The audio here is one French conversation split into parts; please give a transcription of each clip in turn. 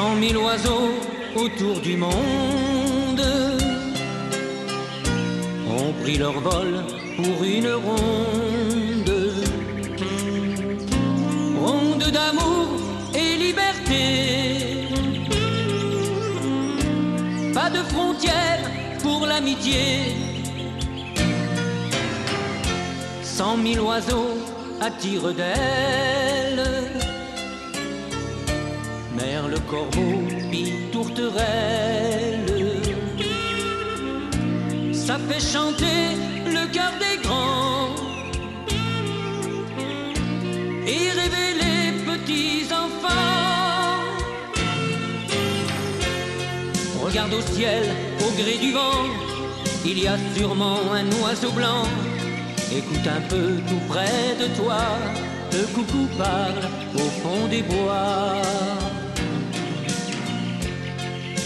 100 000 oiseaux autour du monde ont pris leur vol pour une ronde, ronde d'amour et liberté. Pas de frontières pour l'amitié. 100 000 oiseaux à tire d'aile, merle, corbeau, pie, tourterelle. Ça fait chanter le cœur des grands et rêver les petits enfants. Regarde au ciel, au gré du vent, il y a sûrement un oiseau blanc. Écoute un peu tout près de toi, le coucou parle au fond des bois.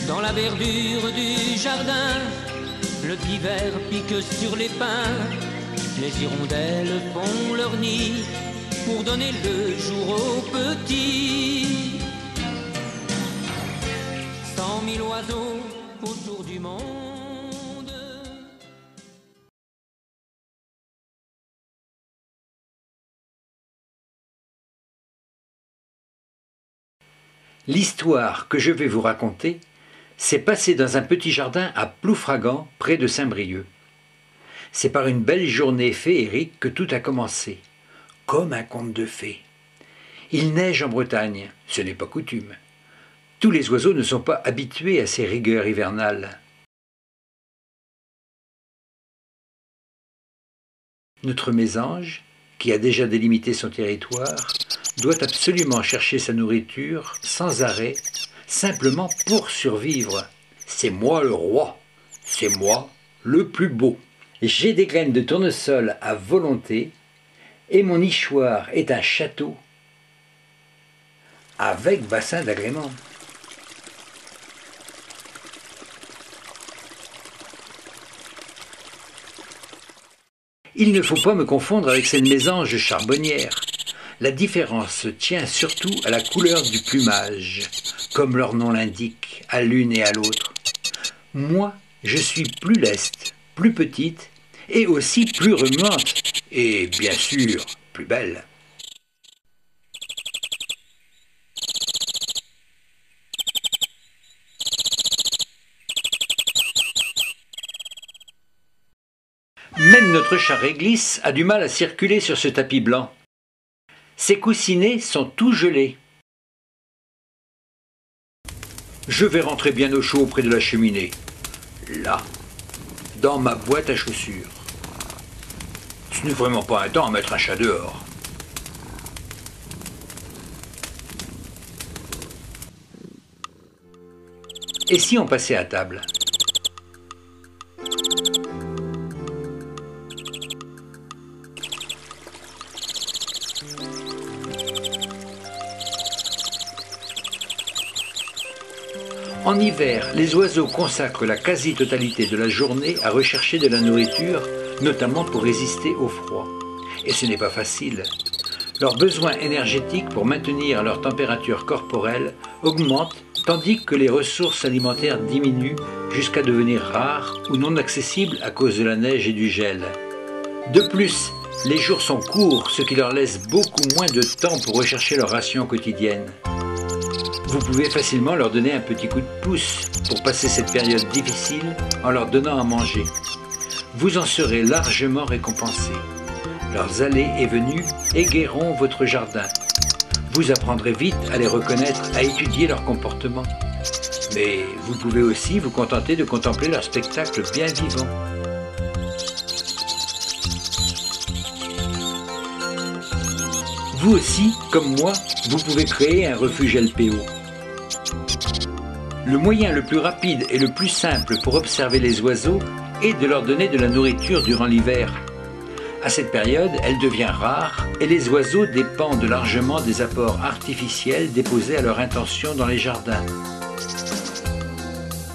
Dans la verdure du jardin, le pivert pique sur les pins. Les hirondelles font leur nid pour donner le jour aux petits. 100 000 oiseaux autour du monde. L'histoire que je vais vous raconter s'est passée dans un petit jardin à Ploufragan, près de Saint-Brieuc. C'est par une belle journée féerique que tout a commencé, comme un conte de fées. Il neige en Bretagne, ce n'est pas coutume. Tous les oiseaux ne sont pas habitués à ces rigueurs hivernales. Notre mésange, qui a déjà délimité son territoire, doit absolument chercher sa nourriture sans arrêt, simplement pour survivre. C'est moi le roi, c'est moi le plus beau. J'ai des graines de tournesol à volonté et mon nichoir est un château avec bassin d'agrément. Il ne faut pas me confondre avec cette mésange charbonnière. La différence tient surtout à la couleur du plumage, comme leur nom l'indique, à l'une et à l'autre. Moi, je suis plus leste, plus petite, et aussi plus remuante, et bien sûr, plus belle. Même notre chat réglisse a du mal à circuler sur ce tapis blanc. Ses coussinets sont tout gelés. Je vais rentrer bien au chaud auprès de la cheminée. Là, dans ma boîte à chaussures. Ce n'est vraiment pas un temps à mettre un chat dehors. Et si on passait à table ? En hiver, les oiseaux consacrent la quasi-totalité de la journée à rechercher de la nourriture, notamment pour résister au froid. Et ce n'est pas facile. Leurs besoins énergétiques pour maintenir leur température corporelle augmentent, tandis que les ressources alimentaires diminuent jusqu'à devenir rares ou non accessibles à cause de la neige et du gel. De plus, les jours sont courts, ce qui leur laisse beaucoup moins de temps pour rechercher leur ration quotidienne. Vous pouvez facilement leur donner un petit coup de pouce pour passer cette période difficile en leur donnant à manger. Vous en serez largement récompensé. Leurs allées et venues égayeront votre jardin. Vous apprendrez vite à les reconnaître, à étudier leur comportement. Mais vous pouvez aussi vous contenter de contempler leur spectacle bien vivant. Vous aussi, comme moi, vous pouvez créer un refuge LPO. Le moyen le plus rapide et le plus simple pour observer les oiseaux est de leur donner de la nourriture durant l'hiver. À cette période, elle devient rare et les oiseaux dépendent largement des apports artificiels déposés à leur intention dans les jardins.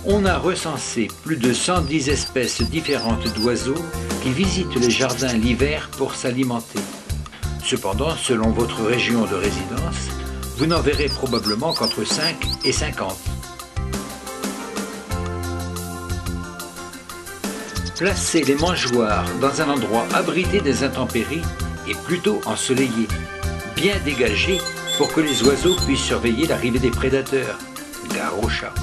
On a recensé plus de 110 espèces différentes d'oiseaux qui visitent les jardins l'hiver pour s'alimenter. Cependant, selon votre région de résidence, vous n'en verrez probablement qu'entre 5 et 50. Placez les mangeoires dans un endroit abrité des intempéries et plutôt ensoleillé, bien dégagé pour que les oiseaux puissent surveiller l'arrivée des prédateurs, gare aux chats,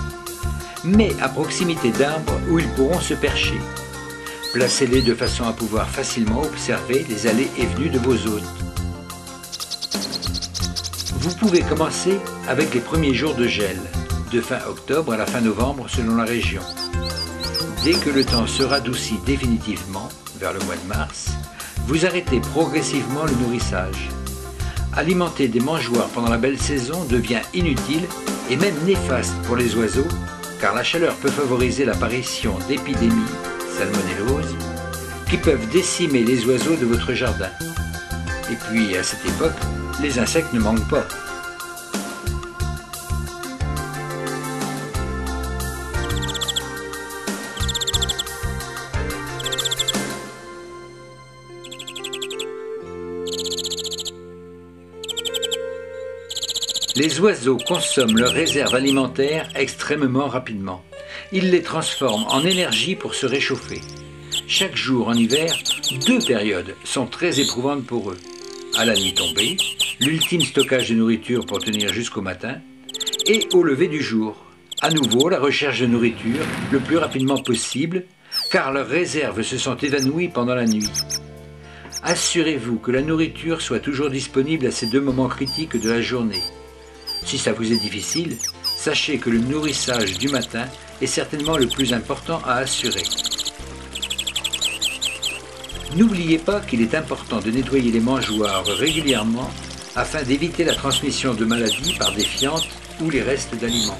mais à proximité d'arbres où ils pourront se percher. Placez-les de façon à pouvoir facilement observer les allées et venues de vos hôtes. Vous pouvez commencer avec les premiers jours de gel, de fin octobre à la fin novembre selon la région. Dès que le temps se radoucit définitivement, vers le mois de mars, vous arrêtez progressivement le nourrissage. Alimenter des mangeoires pendant la belle saison devient inutile et même néfaste pour les oiseaux, car la chaleur peut favoriser l'apparition d'épidémies, salmonellose, qui peuvent décimer les oiseaux de votre jardin. Et puis, à cette époque, les insectes ne manquent pas. Les oiseaux consomment leurs réserves alimentaires extrêmement rapidement. Ils les transforment en énergie pour se réchauffer. Chaque jour en hiver, 2 périodes sont très éprouvantes pour eux. À la nuit tombée, l'ultime stockage de nourriture pour tenir jusqu'au matin, et au lever du jour. À nouveau, la recherche de nourriture le plus rapidement possible, car leurs réserves se sont évanouies pendant la nuit. Assurez-vous que la nourriture soit toujours disponible à ces 2 moments critiques de la journée. Si ça vous est difficile, sachez que le nourrissage du matin est certainement le plus important à assurer. N'oubliez pas qu'il est important de nettoyer les mangeoires régulièrement afin d'éviter la transmission de maladies par des fientes ou les restes d'aliments.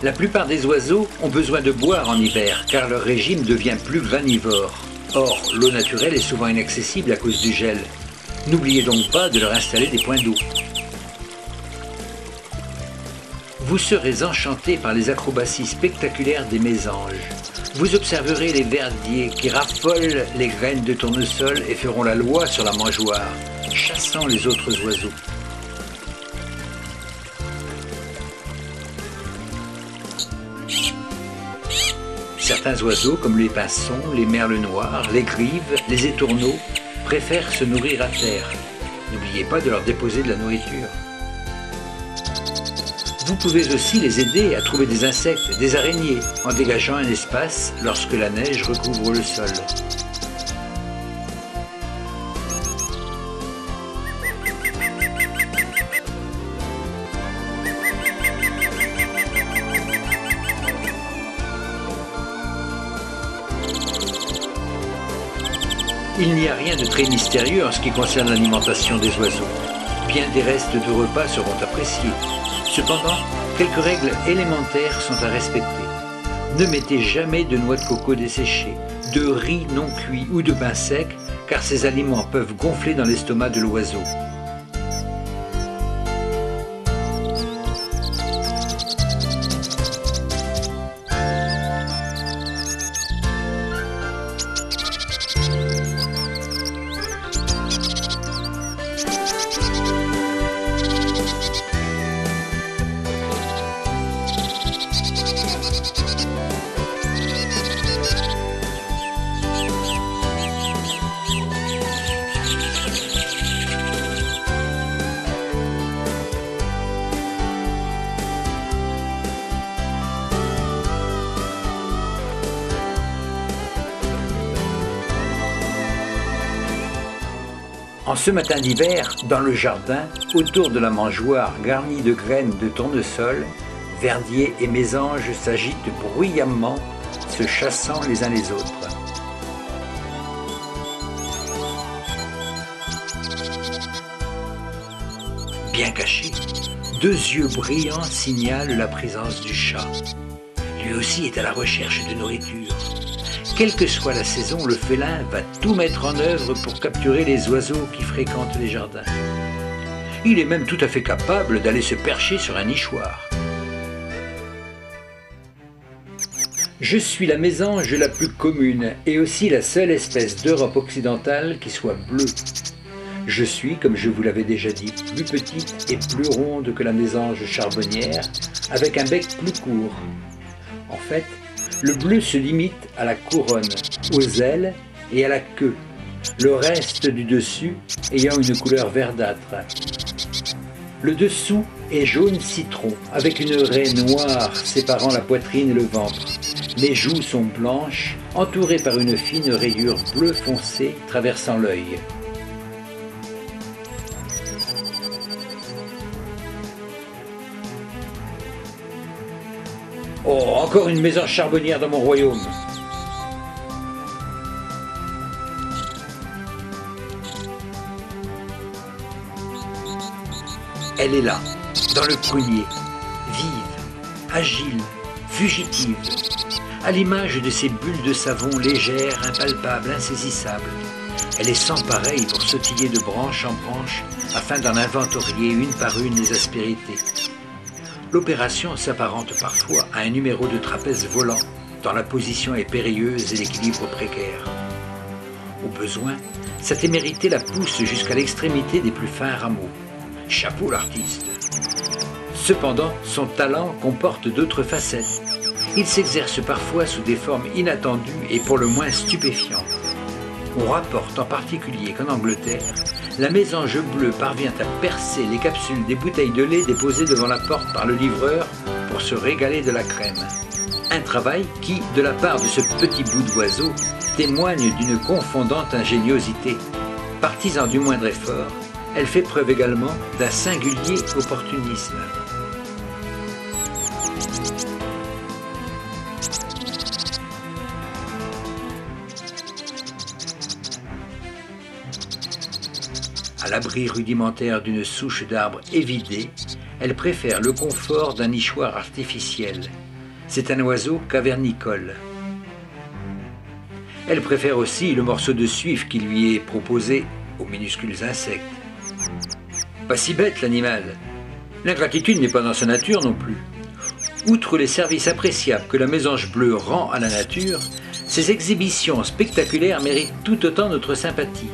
La plupart des oiseaux ont besoin de boire en hiver car leur régime devient plus vanivore. Or, l'eau naturelle est souvent inaccessible à cause du gel. N'oubliez donc pas de leur installer des points d'eau. Vous serez enchanté par les acrobaties spectaculaires des mésanges. Vous observerez les verdiers qui raffolent les graines de tournesol et feront la loi sur la mangeoire, chassant les autres oiseaux. Certains oiseaux, comme les pinsons, les merles noirs, les grives, les étourneaux, préfèrent se nourrir à terre. N'oubliez pas de leur déposer de la nourriture. Vous pouvez aussi les aider à trouver des insectes, des araignées, en dégageant un espace lorsque la neige recouvre le sol. Il n'y a rien de très mystérieux en ce qui concerne l'alimentation des oiseaux. Bien des restes de repas seront appréciés. Cependant, quelques règles élémentaires sont à respecter. Ne mettez jamais de noix de coco desséchées, de riz non cuit ou de pain sec, car ces aliments peuvent gonfler dans l'estomac de l'oiseau. En ce matin d'hiver, dans le jardin, autour de la mangeoire garnie de graines de tournesol, verdiers et mésanges s'agitent bruyamment, se chassant les uns les autres. Bien cachés, 2 yeux brillants signalent la présence du chat. Lui aussi est à la recherche de nourriture. Quelle que soit la saison, le félin va tout mettre en œuvre pour capturer les oiseaux qui fréquentent les jardins. Il est même tout à fait capable d'aller se percher sur un nichoir. Je suis la mésange la plus commune et aussi la seule espèce d'Europe occidentale qui soit bleue. Je suis, comme je vous l'avais déjà dit, plus petite et plus ronde que la mésange charbonnière, avec un bec plus court. En fait, le bleu se limite à la couronne, aux ailes et à la queue, le reste du dessus ayant une couleur verdâtre. Le dessous est jaune citron, avec une raie noire séparant la poitrine et le ventre. Les joues sont blanches, entourées par une fine rayure bleu foncé traversant l'œil. Oh, encore une mésange charbonnière dans mon royaume. Elle est là, dans le prunier, vive, agile, fugitive, à l'image de ces bulles de savon légères, impalpables, insaisissables. Elle est sans pareil pour sautiller de branche en branche afin d'en inventorier une par une les aspérités. L'opération s'apparente parfois à un numéro de trapèze volant, dont la position est périlleuse et l'équilibre précaire. Au besoin, sa témérité la pousse jusqu'à l'extrémité des plus fins rameaux. Chapeau l'artiste. Cependant, son talent comporte d'autres facettes. Il s'exerce parfois sous des formes inattendues et pour le moins stupéfiantes. On rapporte en particulier qu'en Angleterre, la mésange bleue parvient à percer les capsules des bouteilles de lait déposées devant la porte par le livreur pour se régaler de la crème. Un travail qui, de la part de ce petit bout d'oiseau, témoigne d'une confondante ingéniosité. Partisan du moindre effort, elle fait preuve également d'un singulier opportunisme. À l'abri rudimentaire d'une souche d'arbre évidée, elle préfère le confort d'un nichoir artificiel. C'est un oiseau cavernicole. Elle préfère aussi le morceau de suif qui lui est proposé aux minuscules insectes. Pas si bête l'animal. L'ingratitude n'est pas dans sa nature non plus. Outre les services appréciables que la mésange bleue rend à la nature, ses exhibitions spectaculaires méritent tout autant notre sympathie.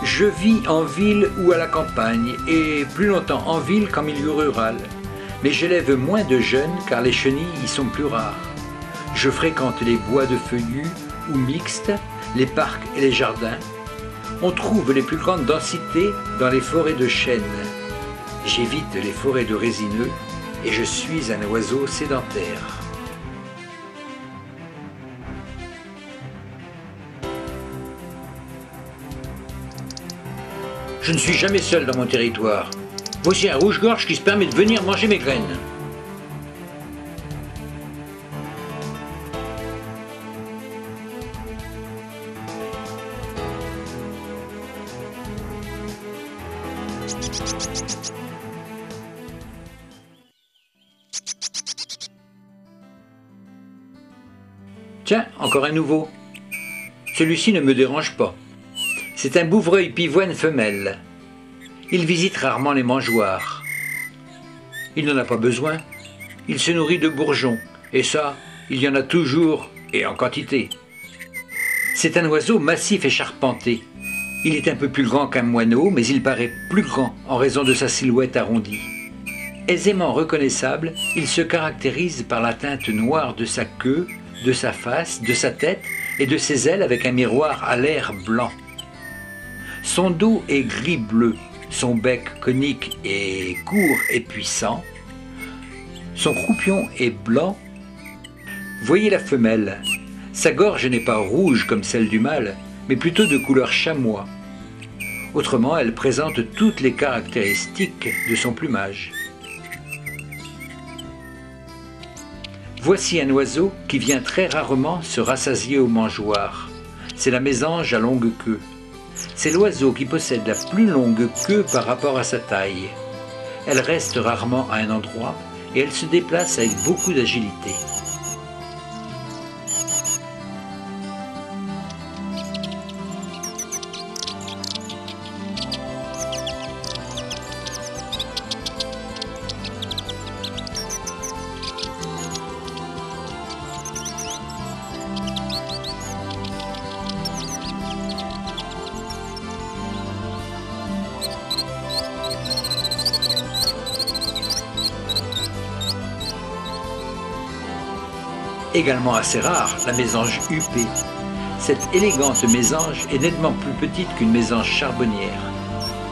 Je vis en ville ou à la campagne, et plus longtemps en ville qu'en milieu rural. Mais j'élève moins de jeunes car les chenilles y sont plus rares. Je fréquente les bois de feuillus ou mixtes, les parcs et les jardins. On trouve les plus grandes densités dans les forêts de chênes. J'évite les forêts de résineux et je suis un oiseau sédentaire. Je ne suis jamais seul dans mon territoire. Voici un rouge-gorge qui se permet de venir manger mes graines. Tiens, encore un nouveau. Celui-ci ne me dérange pas. C'est un bouvreuil pivoine femelle. Il visite rarement les mangeoires. Il n'en a pas besoin. Il se nourrit de bourgeons. Et ça, il y en a toujours et en quantité. C'est un oiseau massif et charpenté. Il est un peu plus grand qu'un moineau, mais il paraît plus grand en raison de sa silhouette arrondie. Aisément reconnaissable, il se caractérise par la teinte noire de sa queue, de sa face, de sa tête et de ses ailes avec un miroir à l'air blanc. Son dos est gris-bleu, son bec conique et court et puissant. Son croupion est blanc. Voyez la femelle. Sa gorge n'est pas rouge comme celle du mâle, mais plutôt de couleur chamois. Autrement, elle présente toutes les caractéristiques de son plumage. Voici un oiseau qui vient très rarement se rassasier au mangeoire. C'est la mésange à longue queue. C'est l'oiseau qui possède la plus longue queue par rapport à sa taille. elle reste rarement à un endroit et elle se déplace avec beaucoup d'agilité. Également assez rare, la mésange huppée. Cette élégante mésange est nettement plus petite qu'une mésange charbonnière.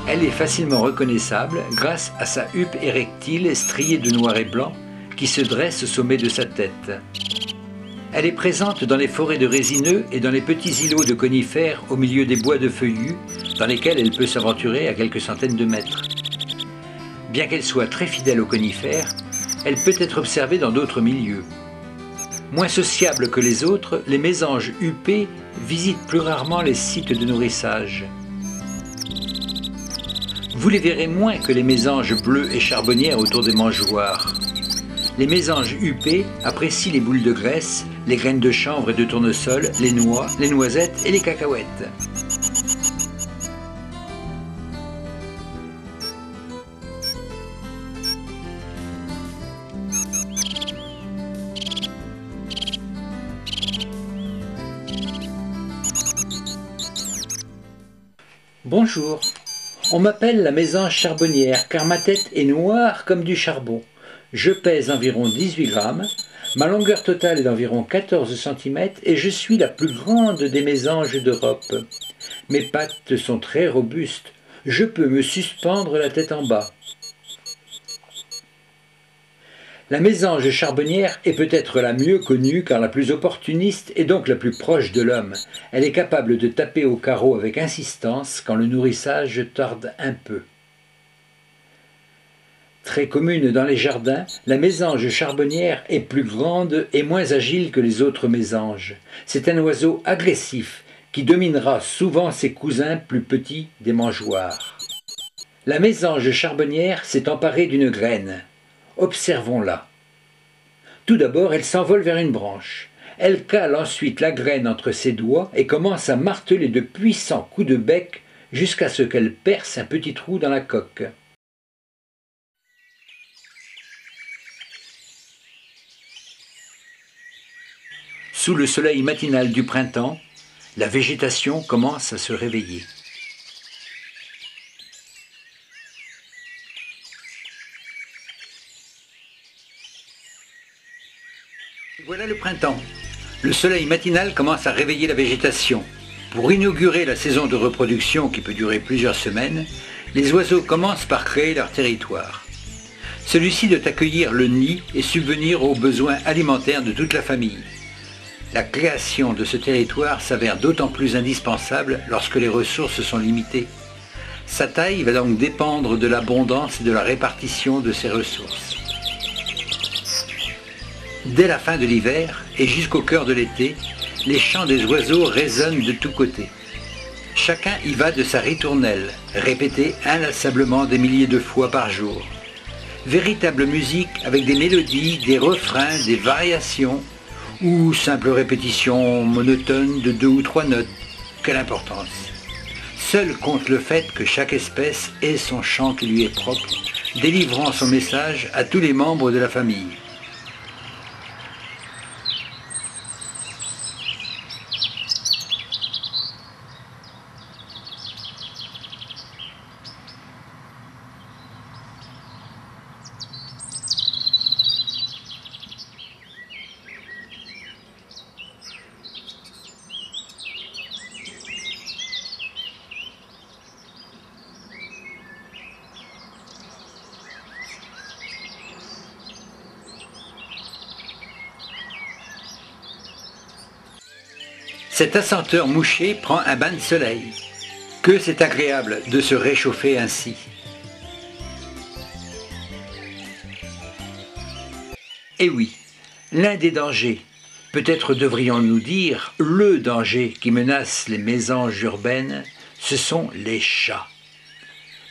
Elle est facilement reconnaissable grâce à sa huppe érectile striée de noir et blanc qui se dresse au sommet de sa tête. Elle est présente dans les forêts de résineux et dans les petits îlots de conifères au milieu des bois de feuillus dans lesquels elle peut s'aventurer à quelques centaines de mètres. Bien qu'elle soit très fidèle aux conifères, elle peut être observée dans d'autres milieux. Moins sociables que les autres, les mésanges huppées visitent plus rarement les sites de nourrissage. Vous les verrez moins que les mésanges bleues et charbonnières autour des mangeoires. Les mésanges huppées apprécient les boules de graisse, les graines de chanvre et de tournesol, les noix, les noisettes et les cacahuètes. Bonjour, on m'appelle la mésange charbonnière car ma tête est noire comme du charbon. Je pèse environ 18 grammes, ma longueur totale est d'environ 14 cm et je suis la plus grande des mésanges d'Europe. Mes pattes sont très robustes, je peux me suspendre la tête en bas. La mésange charbonnière est peut-être la mieux connue car la plus opportuniste et donc la plus proche de l'homme. Elle est capable de taper au carreau avec insistance quand le nourrissage tarde un peu. Très commune dans les jardins, la mésange charbonnière est plus grande et moins agile que les autres mésanges. C'est un oiseau agressif qui dominera souvent ses cousins plus petits des mangeoires. La mésange charbonnière s'est emparée d'une graine. Observons-la. Tout d'abord, elle s'envole vers une branche. Elle cale ensuite la graine entre ses doigts et commence à marteler de puissants coups de bec jusqu'à ce qu'elle perce un petit trou dans la coque. Sous le soleil matinal du printemps, la végétation commence à se réveiller. Voilà le printemps. Le soleil matinal commence à réveiller la végétation. Pour inaugurer la saison de reproduction qui peut durer plusieurs semaines, les oiseaux commencent par créer leur territoire. Celui-ci doit accueillir le nid et subvenir aux besoins alimentaires de toute la famille. La création de ce territoire s'avère d'autant plus indispensable lorsque les ressources sont limitées. Sa taille va donc dépendre de l'abondance et de la répartition de ses ressources. Dès la fin de l'hiver et jusqu'au cœur de l'été, les chants des oiseaux résonnent de tous côtés. Chacun y va de sa ritournelle, répétée inlassablement des milliers de fois par jour. Véritable musique avec des mélodies, des refrains, des variations, ou simple répétition monotone de 2 ou 3 notes. Quelle importance! Seul compte le fait que chaque espèce ait son chant qui lui est propre, délivrant son message à tous les membres de la famille. Cet assenteur mouché prend un bain de soleil. Que c'est agréable de se réchauffer ainsi. Et oui, l'un des dangers, peut-être devrions-nous dire le danger qui menace les mésanges urbaines, ce sont les chats.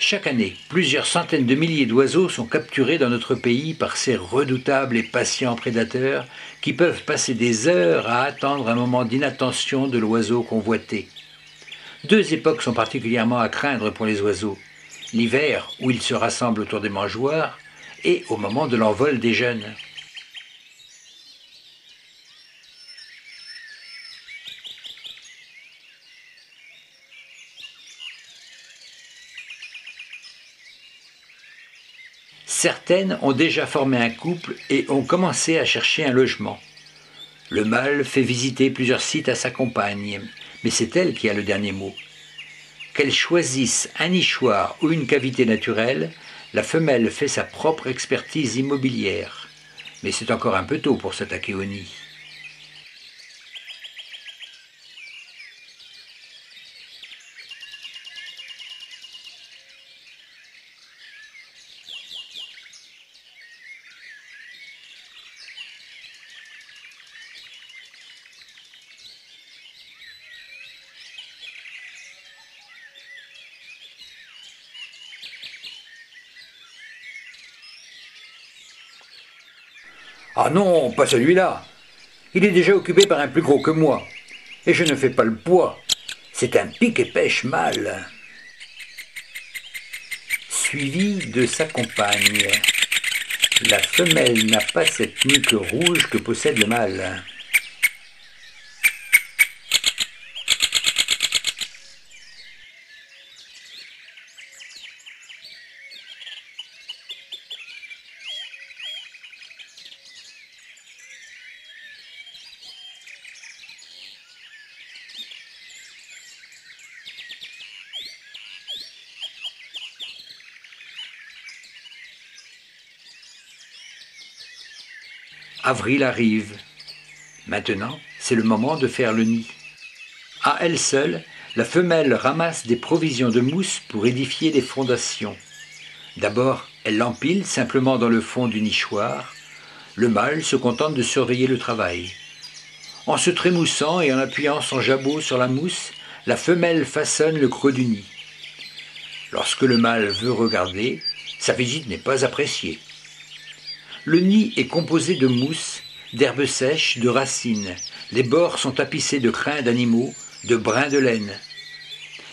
Chaque année, plusieurs centaines de milliers d'oiseaux sont capturés dans notre pays par ces redoutables et patients prédateurs qui peuvent passer des heures à attendre un moment d'inattention de l'oiseau convoité. Deux époques sont particulièrement à craindre pour les oiseaux. L'hiver, où ils se rassemblent autour des mangeoires, et au moment de l'envol des jeunes. Certaines ont déjà formé un couple et ont commencé à chercher un logement. Le mâle fait visiter plusieurs sites à sa compagne, mais c'est elle qui a le dernier mot. Qu'elle choisisse un nichoir ou une cavité naturelle, la femelle fait sa propre expertise immobilière. Mais c'est encore un peu tôt pour s'attaquer au nid. Ah non, pas celui-là. Il est déjà occupé par un plus gros que moi. Et je ne fais pas le poids. C'est un pic et pêche mâle. Suivi de sa compagne. La femelle n'a pas cette nuque rouge que possède le mâle. Avril arrive. Maintenant, c'est le moment de faire le nid. À elle seule, la femelle ramasse des provisions de mousse pour édifier les fondations. D'abord, elle l'empile simplement dans le fond du nichoir. Le mâle se contente de surveiller le travail. En se trémoussant et en appuyant son jabot sur la mousse, la femelle façonne le creux du nid. Lorsque le mâle veut regarder, sa visite n'est pas appréciée. Le nid est composé de mousse, d'herbes sèches, de racines. Les bords sont tapissés de crins d'animaux, de brins de laine,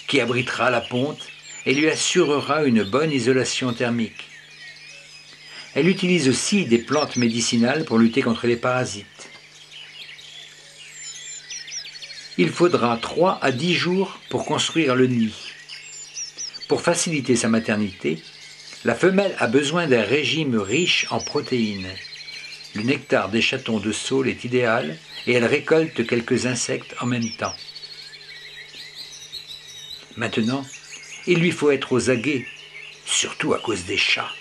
qui abritera la ponte et lui assurera une bonne isolation thermique. Elle utilise aussi des plantes médicinales pour lutter contre les parasites. Il faudra 3 à 10 jours pour construire le nid. Pour faciliter sa maternité, la femelle a besoin d'un régime riche en protéines. Le nectar des chatons de saule est idéal et elle récolte quelques insectes en même temps. Maintenant, il lui faut être aux aguets, surtout à cause des chats.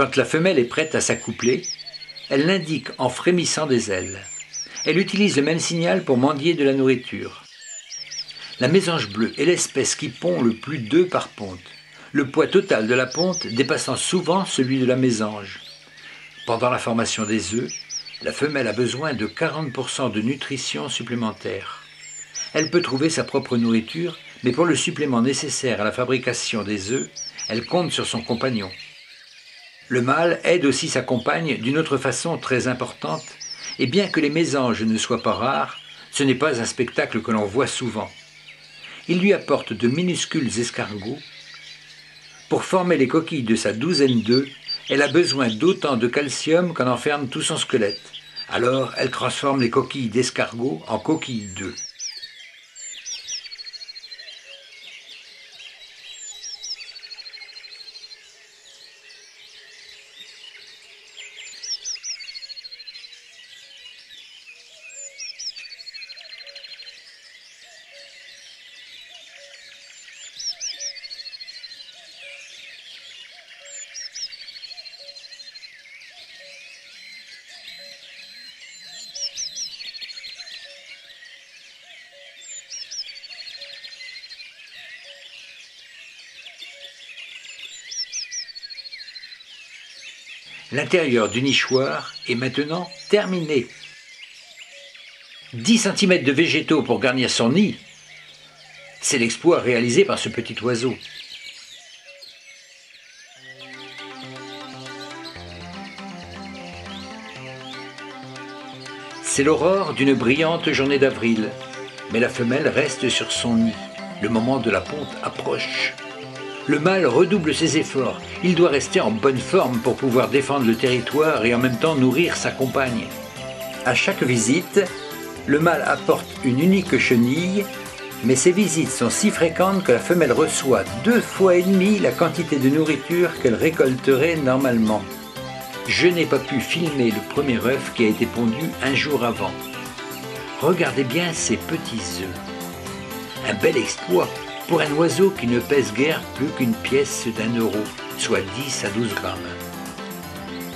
Quand la femelle est prête à s'accoupler, elle l'indique en frémissant des ailes. Elle utilise le même signal pour mendier de la nourriture. La mésange bleue est l'espèce qui pond le plus d'œufs par ponte, le poids total de la ponte dépassant souvent celui de la mésange. Pendant la formation des œufs, la femelle a besoin de 40% de nutrition supplémentaire. Elle peut trouver sa propre nourriture, mais pour le supplément nécessaire à la fabrication des œufs, elle compte sur son compagnon. Le mâle aide aussi sa compagne d'une autre façon très importante, et bien que les mésanges ne soient pas rares, ce n'est pas un spectacle que l'on voit souvent. Il lui apporte de minuscules escargots. Pour former les coquilles de sa douzaine d'œufs, elle a besoin d'autant de calcium qu'en enferme tout son squelette. Alors, elle transforme les coquilles d'escargots en coquilles d'œufs. L'intérieur du nichoir est maintenant terminé. 10 cm de végétaux pour garnir son nid, c'est l'exploit réalisé par ce petit oiseau. C'est l'aurore d'une brillante journée d'avril, mais la femelle reste sur son nid. Le moment de la ponte approche. Le mâle redouble ses efforts. Il doit rester en bonne forme pour pouvoir défendre le territoire et en même temps nourrir sa compagne. À chaque visite, le mâle apporte une unique chenille, mais ces visites sont si fréquentes que la femelle reçoit 2,5 fois la quantité de nourriture qu'elle récolterait normalement. Je n'ai pas pu filmer le premier œuf qui a été pondu un jour avant. Regardez bien ces petits œufs. Un bel exploit pour un oiseau qui ne pèse guère plus qu'une pièce d'1 €, soit 10 à 12 grammes.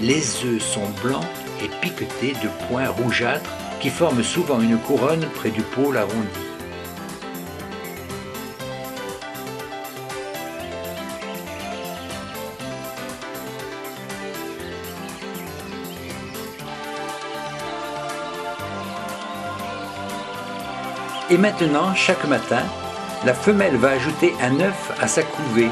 Les œufs sont blancs et piquetés de points rougeâtres qui forment souvent une couronne près du pôle arrondi. Et maintenant, chaque matin, la femelle va ajouter un œuf à sa couvée.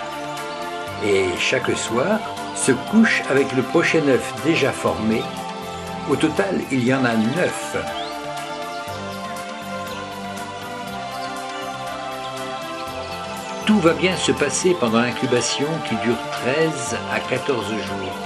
Et chaque soir, se couche avec le prochain œuf déjà formé. Au total, il y en a 9. Tout va bien se passer pendant l'incubation qui dure 13 à 14 jours.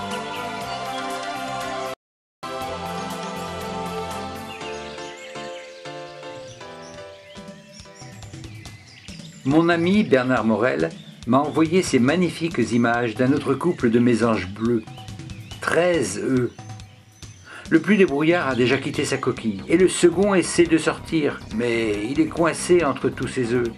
Mon ami Bernard Morel m'a envoyé ces magnifiques images d'un autre couple de mésanges bleus. 13 œufs. Le plus débrouillard a déjà quitté sa coquille et le second essaie de sortir, mais il est coincé entre tous ces œufs.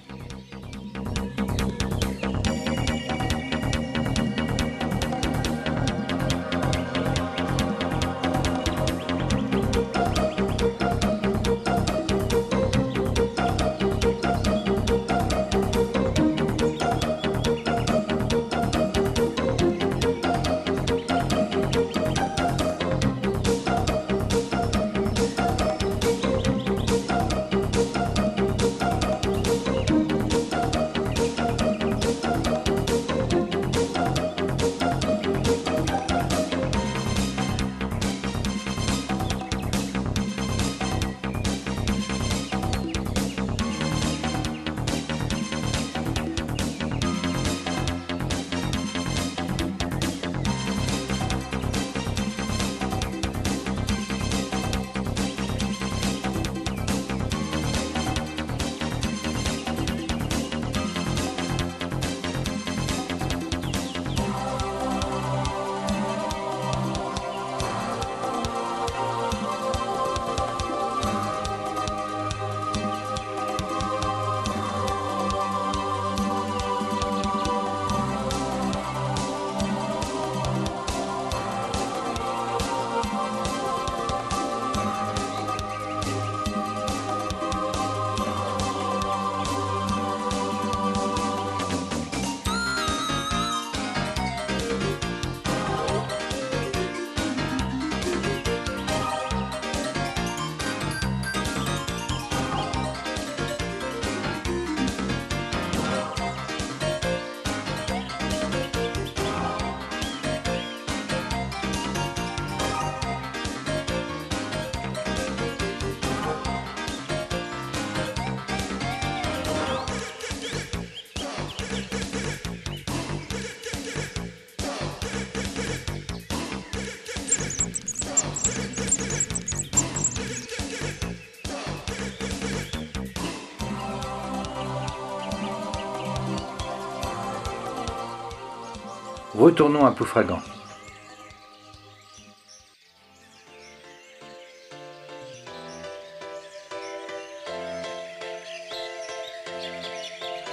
Retournons à Ploufragan.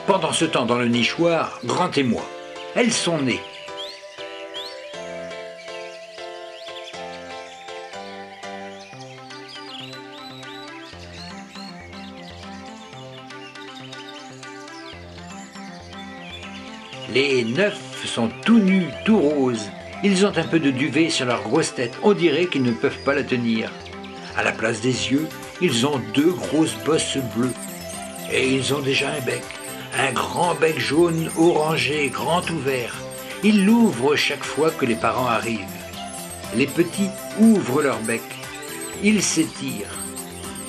Pendant ce temps, dans le nichoir, Grant et moi, elles sont nées. Les 9 sont tout nus, tout roses, Ils ont un peu de duvet sur leur grosse tête, on dirait qu'ils ne peuvent pas la tenir. À la place des yeux, ils ont 2 grosses bosses bleues. Et ils ont déjà un grand bec jaune orangé, grand ouvert. Ils l'ouvrent chaque fois que les parents arrivent. Les petits ouvrent leur bec. Ils s'étirent.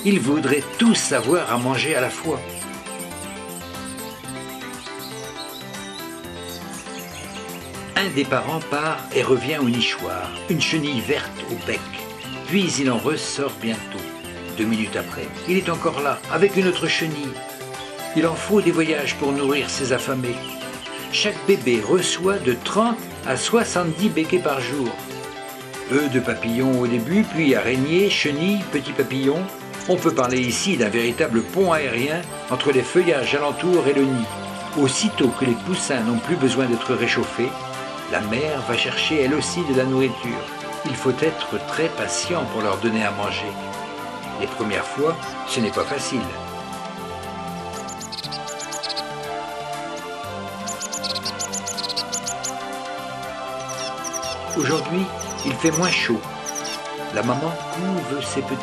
Ils voudraient tous avoir à manger à la fois. Un des parents part et revient au nichoir, une chenille verte au bec. Puis il en ressort bientôt. 2 minutes après, il est encore là, avec une autre chenille. Il en faut des voyages pour nourrir ses affamés. Chaque bébé reçoit de 30 à 70 béquets par jour. Œufs de papillons au début, puis araignées, chenilles, petits papillons. On peut parler ici d'un véritable pont aérien entre les feuillages alentours et le nid. Aussitôt que les poussins n'ont plus besoin d'être réchauffés, la mère va chercher elle aussi de la nourriture. Il faut être très patient pour leur donner à manger. Les premières fois, ce n'est pas facile. Aujourd'hui, il fait moins chaud. La maman couve ses petites.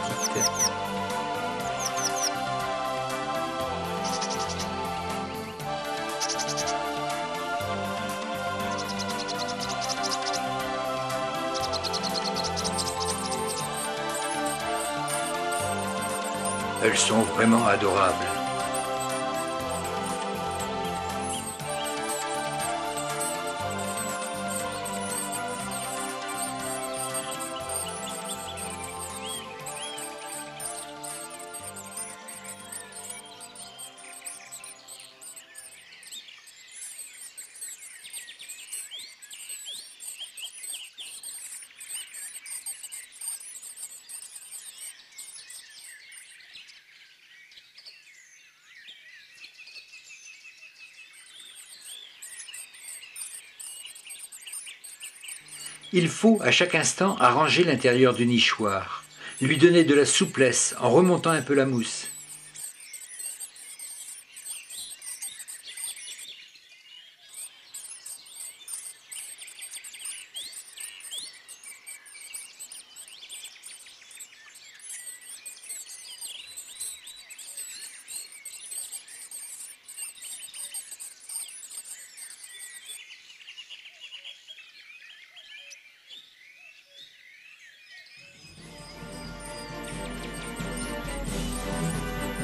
Elles sont vraiment adorables. Il faut à chaque instant arranger l'intérieur du nichoir, lui donner de la souplesse en remontant un peu la mousse.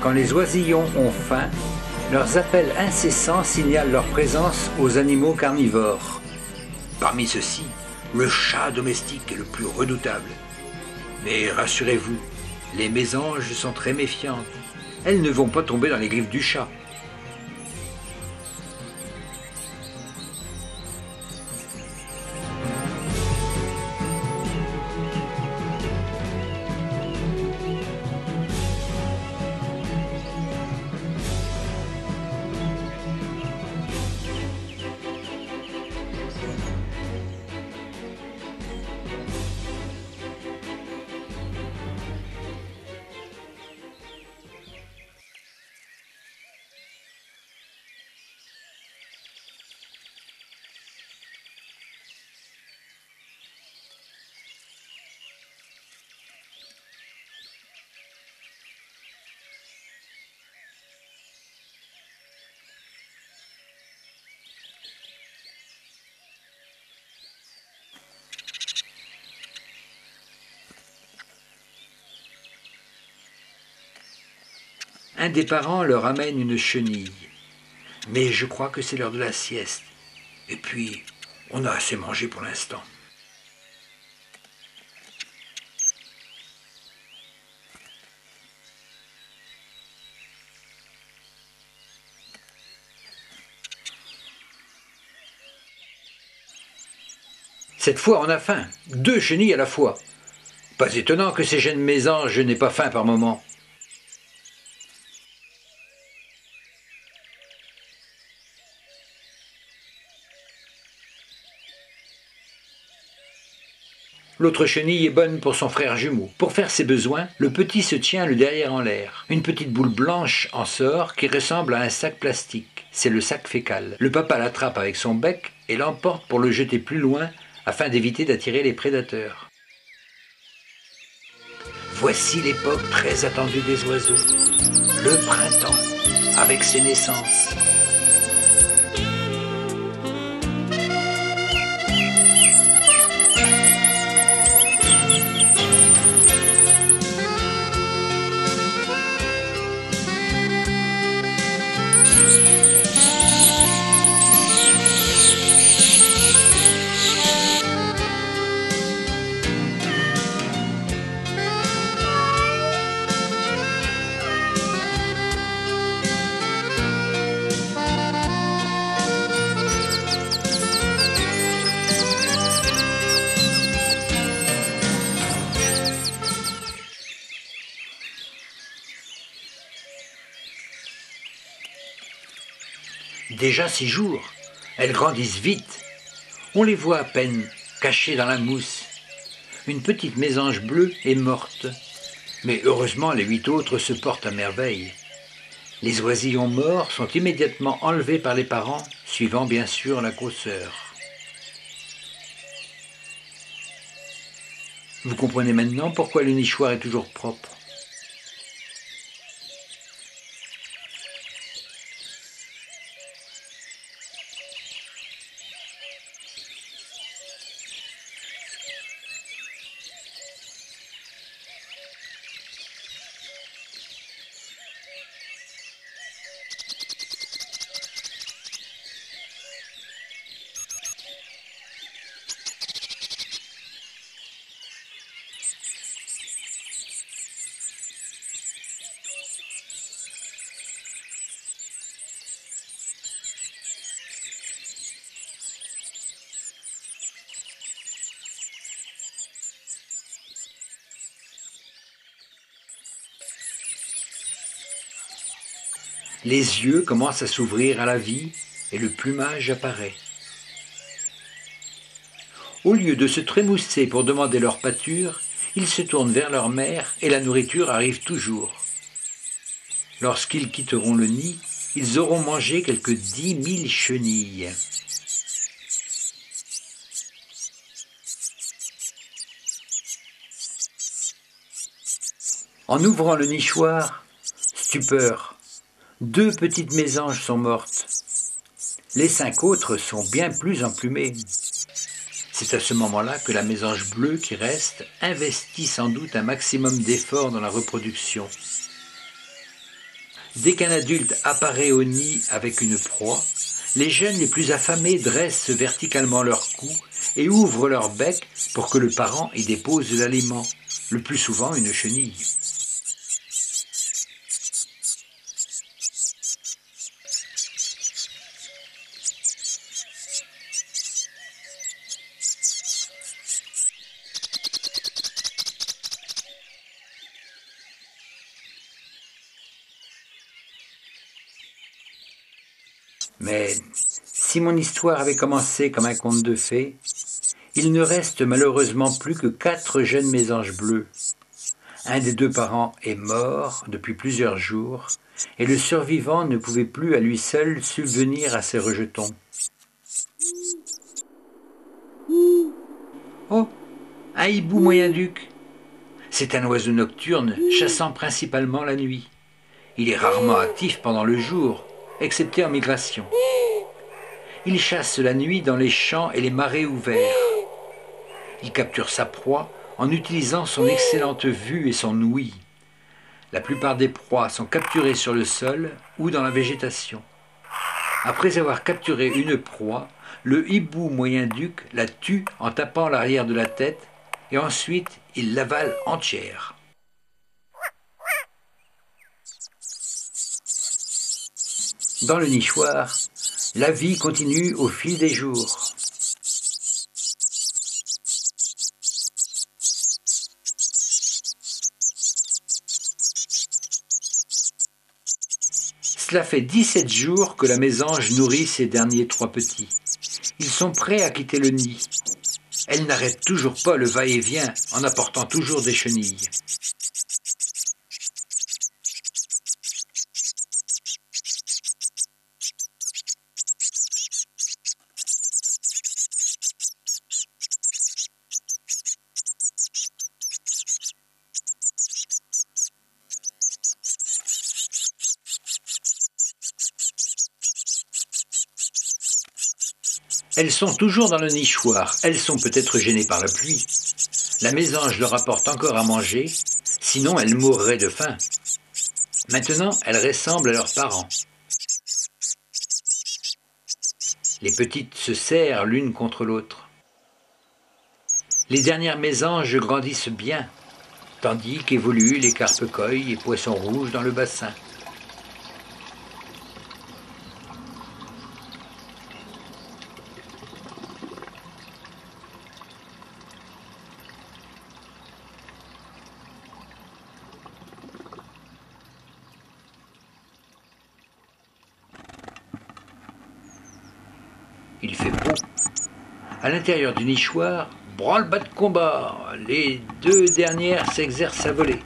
Quand les oisillons ont faim, leurs appels incessants signalent leur présence aux animaux carnivores. Parmi ceux-ci, le chat domestique est le plus redoutable. Mais rassurez-vous, les mésanges sont très méfiantes. Elles ne vont pas tomber dans les griffes du chat. Un des parents leur amène une chenille. Mais je crois que c'est l'heure de la sieste. Et puis, on a assez mangé pour l'instant. Cette fois, on a faim. 2 chenilles à la fois. Pas étonnant que ces jeunes mésanges n'aient pas faim par moment. L'autre chenille est bonne pour son frère jumeau. Pour faire ses besoins, le petit se tient le derrière en l'air. Une petite boule blanche en sort qui ressemble à un sac plastique. C'est le sac fécal. Le papa l'attrape avec son bec et l'emporte pour le jeter plus loin afin d'éviter d'attirer les prédateurs. Voici l'époque très attendue des oiseaux, le printemps, avec ses naissances. Déjà 6 jours, elles grandissent vite. On les voit à peine, cachées dans la mousse. Une petite mésange bleue est morte. Mais heureusement, les 8 autres se portent à merveille. Les oisillons morts sont immédiatement enlevés par les parents, suivant bien sûr la grosseur. Vous comprenez maintenant pourquoi le nichoir est toujours propre. Les yeux commencent à s'ouvrir à la vie et le plumage apparaît. Au lieu de se trémousser pour demander leur pâture, ils se tournent vers leur mère et la nourriture arrive toujours. Lorsqu'ils quitteront le nid, ils auront mangé quelques 10 000 chenilles. En ouvrant le nichoir, stupeur, 2 petites mésanges sont mortes. Les 5 autres sont bien plus emplumées. C'est à ce moment-là que la mésange bleue qui reste investit sans doute un maximum d'efforts dans la reproduction. Dès qu'un adulte apparaît au nid avec une proie, les jeunes les plus affamés dressent verticalement leur cou et ouvrent leur bec pour que le parent y dépose l'aliment, le plus souvent une chenille. Mais si mon histoire avait commencé comme un conte de fées, il ne reste malheureusement plus que 4 jeunes mésanges bleus. Un des 2 parents est mort depuis plusieurs jours, et le survivant ne pouvait plus à lui seul subvenir à ses rejetons. Oh, un hibou moyen-duc. C'est un oiseau nocturne, chassant principalement la nuit. Il est rarement actif pendant le jour, excepté en migration. Il chasse la nuit dans les champs et les marais ouverts. Il capture sa proie en utilisant son excellente vue et son ouïe. La plupart des proies sont capturées sur le sol ou dans la végétation. Après avoir capturé une proie, le hibou moyen-duc la tue en tapant l'arrière de la tête et ensuite il l'avale entière. Dans le nichoir, la vie continue au fil des jours. Cela fait 17 jours que la mésange nourrit ses derniers 3 petits. Ils sont prêts à quitter le nid. Elle n'arrête toujours pas le va-et-vient en apportant toujours des chenilles. Elles sont toujours dans le nichoir, elles sont peut-être gênées par la pluie. La mésange leur apporte encore à manger, sinon elles mourraient de faim. Maintenant, elles ressemblent à leurs parents. Les petites se serrent l'une contre l'autre. Les dernières mésanges grandissent bien, tandis qu'évoluent les carpe-coilles et poissons rouges dans le bassin. Il fait beau. À l'intérieur du nichoir, branle-bas de combat. Les deux dernières s'exercent à voler.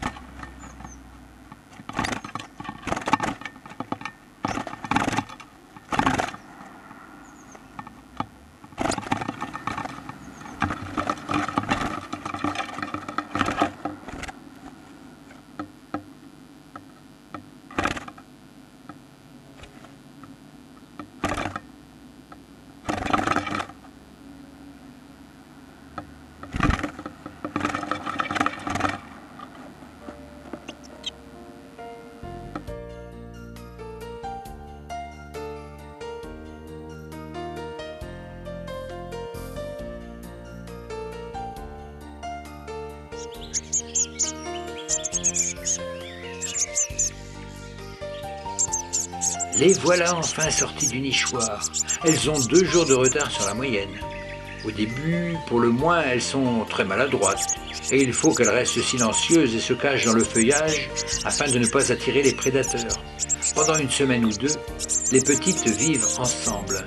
Les voilà enfin sorties du nichoir. Elles ont 2 jours de retard sur la moyenne. Au début, pour le moins, elles sont très maladroites. Et il faut qu'elles restent silencieuses et se cachent dans le feuillage afin de ne pas attirer les prédateurs. Pendant 1 semaine ou 2, les petites vivent ensemble.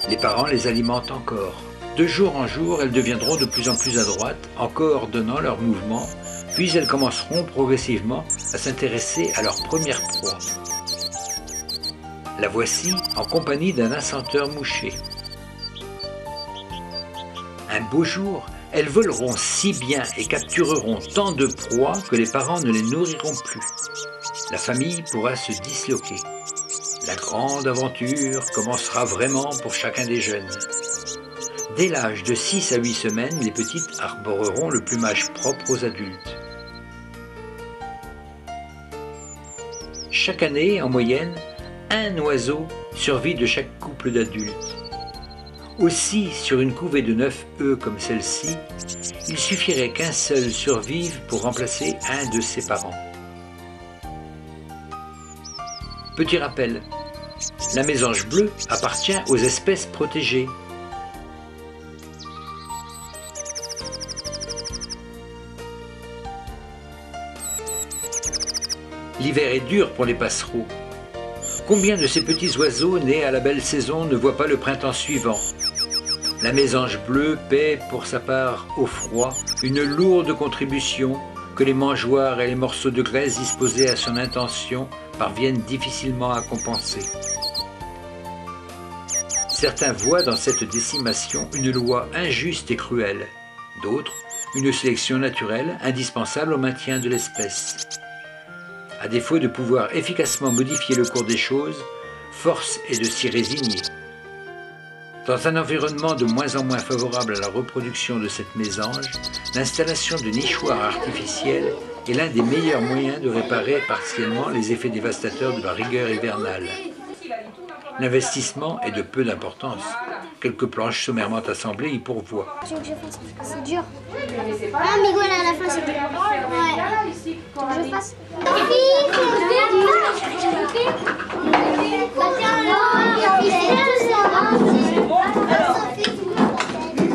Les parents les alimentent encore. De jour en jour, elles deviendront de plus en plus adroites en coordonnant leurs mouvements, puis elles commenceront progressivement à s'intéresser à leur première proie. La voici en compagnie d'un assenteur mouché. Un beau jour, elles voleront si bien et captureront tant de proies que les parents ne les nourriront plus. La famille pourra se disloquer. La grande aventure commencera vraiment pour chacun des jeunes. Dès l'âge de 6 à 8 semaines, les petites arboreront le plumage propre aux adultes. Chaque année, en moyenne, un oiseau survit de chaque couple d'adultes. Aussi, sur une couvée de 9 œufs comme celle-ci, il suffirait qu'un seul survive pour remplacer un de ses parents. Petit rappel, la mésange bleue appartient aux espèces protégées. L'hiver est dur pour les passereaux. Combien de ces petits oiseaux nés à la belle saison ne voient pas le printemps suivant? La mésange bleue paie pour sa part au froid une lourde contribution que les mangeoires et les morceaux de graisse disposés à son intention parviennent difficilement à compenser. Certains voient dans cette décimation une loi injuste et cruelle, d'autres une sélection naturelle indispensable au maintien de l'espèce. À défaut de pouvoir efficacement modifier le cours des choses, force est de s'y résigner. Dans un environnement de moins en moins favorable à la reproduction de cette mésange, l'installation de nichoirs artificiels est l'un des meilleurs moyens de réparer partiellement les effets dévastateurs de la rigueur hivernale. L'investissement est de peu d'importance. Quelques planches sommairement assemblées y pourvoient. Tu veux que je fasse parce que c'est dur. Ah, mais voilà, à la fin c'est dur. Ouais. Tu veux que je fasse?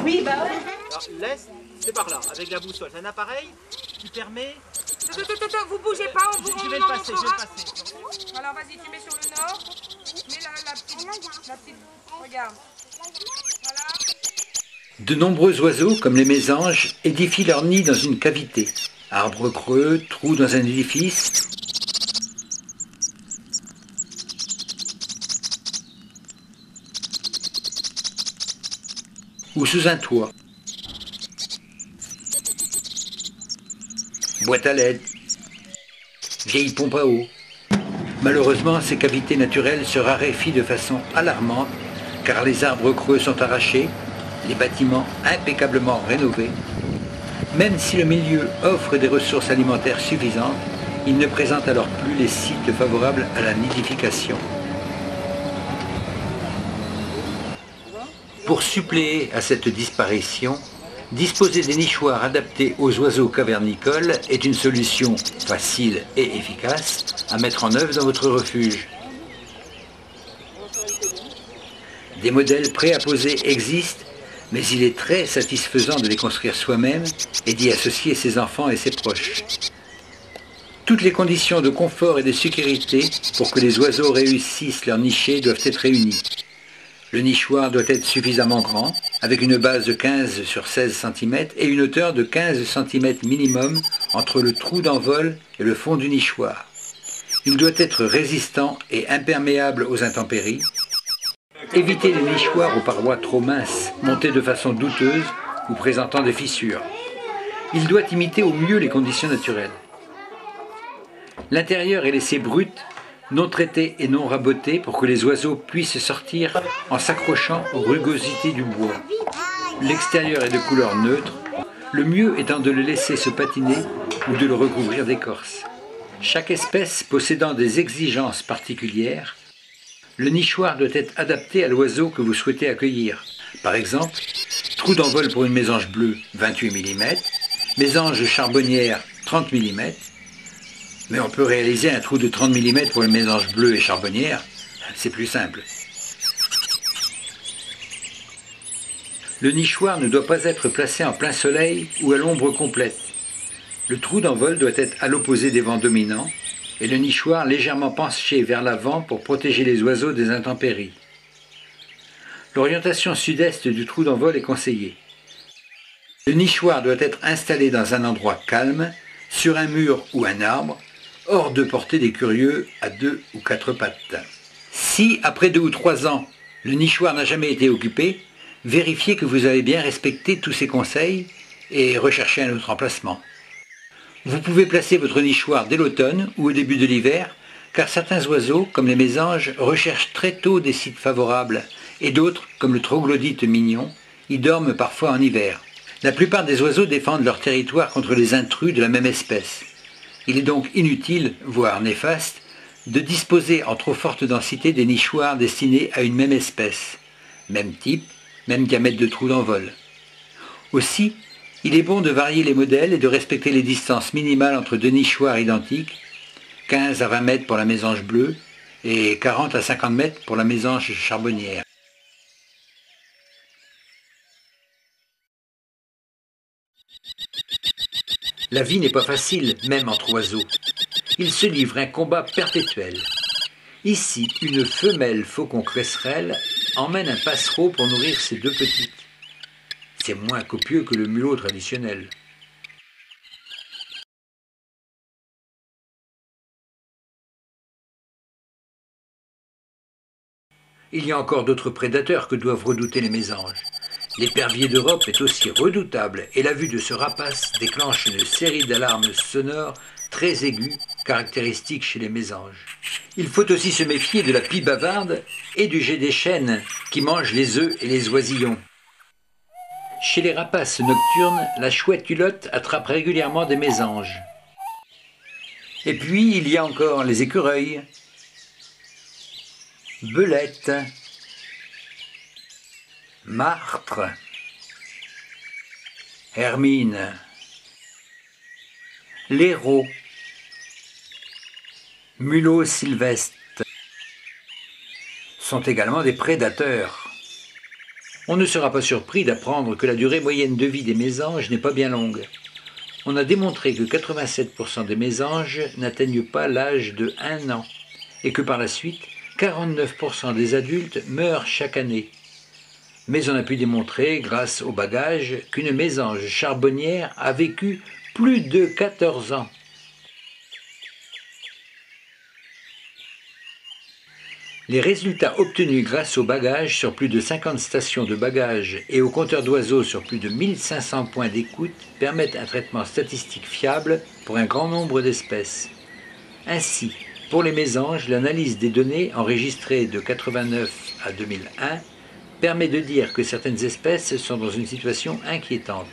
Oui, bah ouais. Alors, laisse, c'est par là, avec la boussole. C'est un appareil qui permet... Vous bougez pas, on vous Je vais le passer, je vais le passer. Alors vas-y, tu mets sur le nord. Mets la petite, regarde. Voilà. De nombreux oiseaux, comme les mésanges, édifient leur nid dans une cavité. Arbres creux, trous dans un édifice. Ou sous un toit. Boîte à lettres. Vieille pompe à eau. Malheureusement, ces cavités naturelles se raréfient de façon alarmante car les arbres creux sont arrachés, les bâtiments impeccablement rénovés. Même si le milieu offre des ressources alimentaires suffisantes, il ne présente alors plus les sites favorables à la nidification. Pour suppléer à cette disparition, disposer des nichoirs adaptés aux oiseaux cavernicoles est une solution facile et efficace à mettre en œuvre dans votre refuge. Des modèles prêts à poser existent, mais il est très satisfaisant de les construire soi-même et d'y associer ses enfants et ses proches. Toutes les conditions de confort et de sécurité pour que les oiseaux réussissent leur nicher doivent être réunies. Le nichoir doit être suffisamment grand, avec une base de 15 sur 16 cm et une hauteur de 15 cm minimum entre le trou d'envol et le fond du nichoir. Il doit être résistant et imperméable aux intempéries. Évitez les nichoirs aux parois trop minces, montées de façon douteuse ou présentant des fissures. Il doit imiter au mieux les conditions naturelles. L'intérieur est laissé brut, non traité et non raboté pour que les oiseaux puissent sortir en s'accrochant aux rugosités du bois. L'extérieur est de couleur neutre, le mieux étant de le laisser se patiner ou de le recouvrir d'écorce. Chaque espèce possédant des exigences particulières, le nichoir doit être adapté à l'oiseau que vous souhaitez accueillir. Par exemple, trou d'envol pour une mésange bleue 28 mm, mésange charbonnière 30 mm, mais on peut réaliser un trou de 30 mm pour une mésange bleue et charbonnière, c'est plus simple. Le nichoir ne doit pas être placé en plein soleil ou à l'ombre complète. Le trou d'envol doit être à l'opposé des vents dominants et le nichoir légèrement penché vers l'avant pour protéger les oiseaux des intempéries. L'orientation sud-est du trou d'envol est conseillée. Le nichoir doit être installé dans un endroit calme, sur un mur ou un arbre, hors de portée des curieux à 2 ou 4 pattes. Si, après 2 ou 3 ans, le nichoir n'a jamais été occupé, vérifiez que vous avez bien respecté tous ces conseils et recherchez un autre emplacement. Vous pouvez placer votre nichoir dès l'automne ou au début de l'hiver, car certains oiseaux, comme les mésanges, recherchent très tôt des sites favorables, et d'autres, comme le troglodyte mignon, y dorment parfois en hiver. La plupart des oiseaux défendent leur territoire contre les intrus de la même espèce. Il est donc inutile, voire néfaste, de disposer en trop forte densité des nichoirs destinés à une même espèce, même type, même diamètre de trou d'envol. Aussi, il est bon de varier les modèles et de respecter les distances minimales entre deux nichoirs identiques, 15 à 20 mètres pour la mésange bleue et 40 à 50 mètres pour la mésange charbonnière. La vie n'est pas facile, même entre oiseaux. Il se livre un combat perpétuel. Ici, une femelle faucon cresserelle emmène un passereau pour nourrir ses 2 petites. C'est moins copieux que le mulot traditionnel. Il y a encore d'autres prédateurs que doivent redouter les mésanges. L'épervier d'Europe est aussi redoutable et la vue de ce rapace déclenche une série d'alarmes sonores très aiguës, caractéristiques chez les mésanges. Il faut aussi se méfier de la pie bavarde et du jet des chênes qui mangent les œufs et les oisillons. Chez les rapaces nocturnes, la chouette hulotte attrape régulièrement des mésanges. Et puis, il y a encore les écureuils, belettes, martres, hermines, laireaux, mulots sylvestres sont également des prédateurs. On ne sera pas surpris d'apprendre que la durée moyenne de vie des mésanges n'est pas bien longue. On a démontré que 87% des mésanges n'atteignent pas l'âge de 1 an et que par la suite, 49% des adultes meurent chaque année. Mais on a pu démontrer, grâce au bagage, qu'une mésange charbonnière a vécu plus de 14 ans. Les résultats obtenus grâce au bagage sur plus de 50 stations de bagages et au compteur d'oiseaux sur plus de 1500 points d'écoute permettent un traitement statistique fiable pour un grand nombre d'espèces. Ainsi, pour les mésanges, l'analyse des données enregistrées de 89 à 2001 permet de dire que certaines espèces sont dans une situation inquiétante.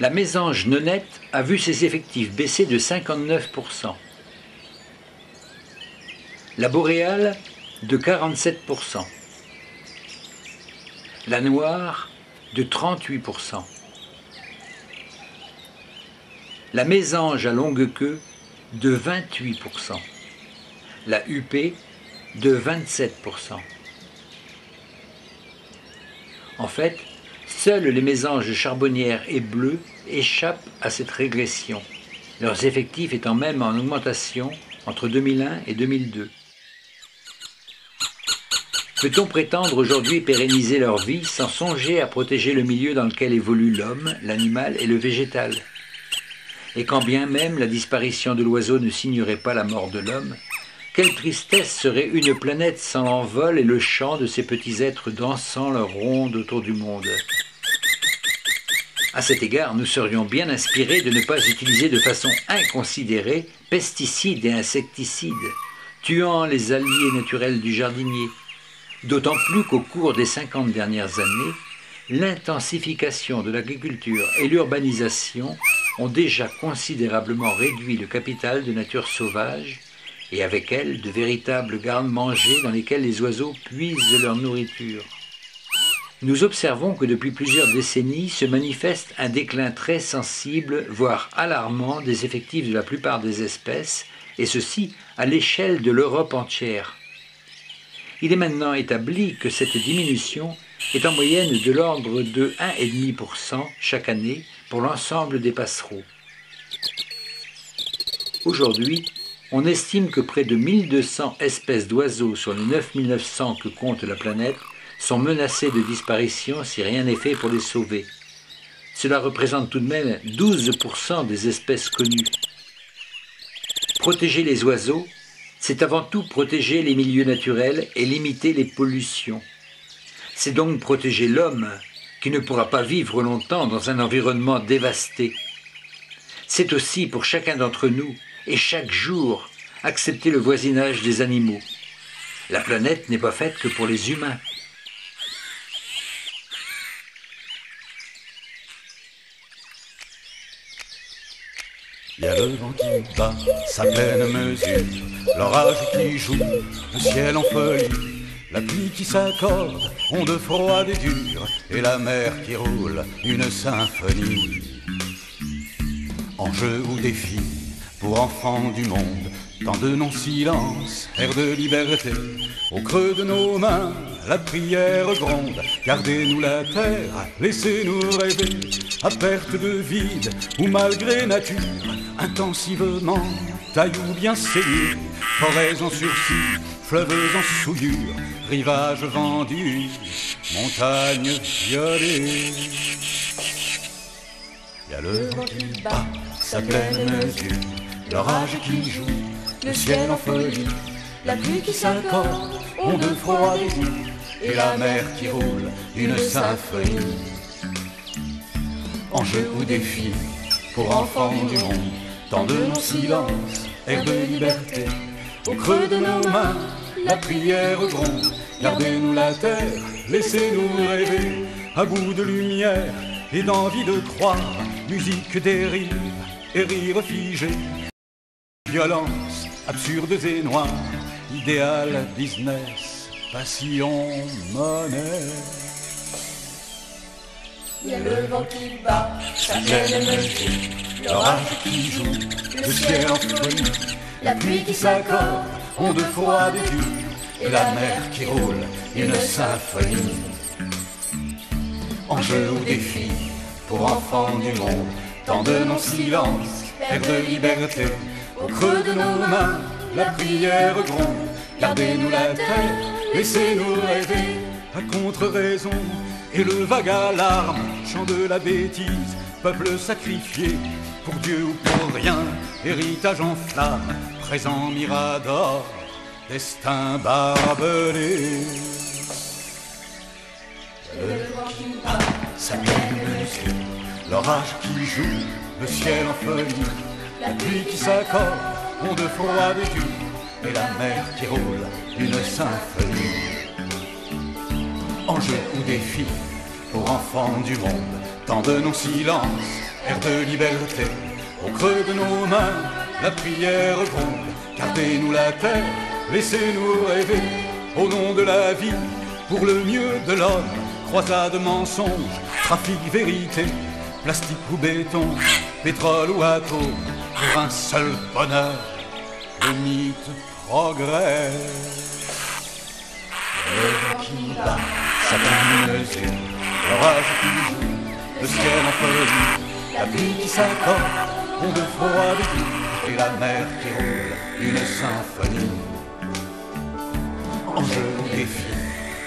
La mésange nonnette a vu ses effectifs baisser de 59%. La boréale de 47%. La noire de 38%. La mésange à longue queue de 28%. La huppée de 27%. En fait, seules les mésanges charbonnières et bleues échappent à cette régression, leurs effectifs étant même en augmentation entre 2001 et 2002. Peut-on prétendre aujourd'hui pérenniser leur vie sans songer à protéger le milieu dans lequel évoluent l'homme, l'animal et le végétal? Et quand bien même la disparition de l'oiseau ne signerait pas la mort de l'homme, quelle tristesse serait une planète sans l'envol et le chant de ces petits êtres dansant leur ronde autour du monde. À cet égard, nous serions bien inspirés de ne pas utiliser de façon inconsidérée pesticides et insecticides, tuant les alliés naturels du jardinier. D'autant plus qu'au cours des 50 dernières années, l'intensification de l'agriculture et l'urbanisation ont déjà considérablement réduit le capital de nature sauvage et avec elle de véritables gardes-manger dans lesquels les oiseaux puisent leur nourriture. Nous observons que depuis plusieurs décennies se manifeste un déclin très sensible, voire alarmant, des effectifs de la plupart des espèces, et ceci à l'échelle de l'Europe entière. Il est maintenant établi que cette diminution est en moyenne de l'ordre de 1,5% chaque année pour l'ensemble des passereaux. Aujourd'hui, on estime que près de 1200 espèces d'oiseaux sur les 9900 que compte la planète sont menacées de disparition si rien n'est fait pour les sauver. Cela représente tout de même 12% des espèces connues. Protéger les oiseaux, c'est avant tout protéger les milieux naturels et limiter les pollutions. C'est donc protéger l'homme qui ne pourra pas vivre longtemps dans un environnement dévasté. C'est aussi pour chacun d'entre nous et chaque jour accepter le voisinage des animaux. La planète n'est pas faite que pour les humains. Il y a le vent qui bat sa pleine mesure, l'orage qui joue, le ciel en folie, la pluie qui s'accorde, onde froide et dure, et la mer qui roule une symphonie. Enjeu ou défi pour enfants du monde, dans de non-silence, air de liberté, au creux de nos mains, la prière gronde. Gardez-nous la terre, laissez-nous rêver, à perte de vide ou malgré nature, intensivement, tailloux bien saignés, forêts en sursis, fleuves en souillure, rivages vendus, montagnes violées. Il y a le vent qui bat sa pleine mesure, l'orage qui joue, le ciel en folie, la pluie qui s'accorde, onde froide et dure, et la mer qui roule une symphonie. Enjeu ou défi pour enfants du monde, dans de nos silences, air de liberté, au creux de nos mains, la prière gronde. Gardez-nous la terre, laissez-nous rêver, à bout de lumière et d'envie de croire, musique des rires et rires figés, violence, absurdes et noires, idéal, business, passion, monnaie. Il y a le vent qui bat sa pleine mesure, L'orage qui joue, le ciel en folie, la pluie qui s'accorde, onde froide et dure, et la mer qui roule une symphonie. Enjeu ou défi pour enfants du monde, tant de non-silence, air de liberté, au creux de nos mains, la prière gronde. Gardez-nous la terre, laissez-nous rêver, à contre-raison, et le vague alarme, chant de la bêtise, peuple sacrifié, pour Dieu ou pour rien, héritage en flamme, présent mirador, destin barbelé. Le vent qui bat sa pleine mesure, l'orage qui joue, le ciel en folie, la pluie qui s'accorde, onde froide et dure, et la mer qui roule une symphonie. Enjeu ou défi pour enfants du monde, tant de non-silence, air de liberté. Au creux de nos mains, la prière gronde. Gardez-nous la terre, laissez-nous rêver. Au nom de la vie, pour le mieux de l'homme. Croisade, mensonge, trafic, vérité. Plastique ou béton, pétrole ou atome. Pour un seul bonheur, le mythe progresse. Le vent qui bat, sa pleine mesure. L'orage qui joue, le ciel en folie. La pluie qui s'accorde, on de froid de et la mer qui roule, une symphonie. Enjeu ou défi,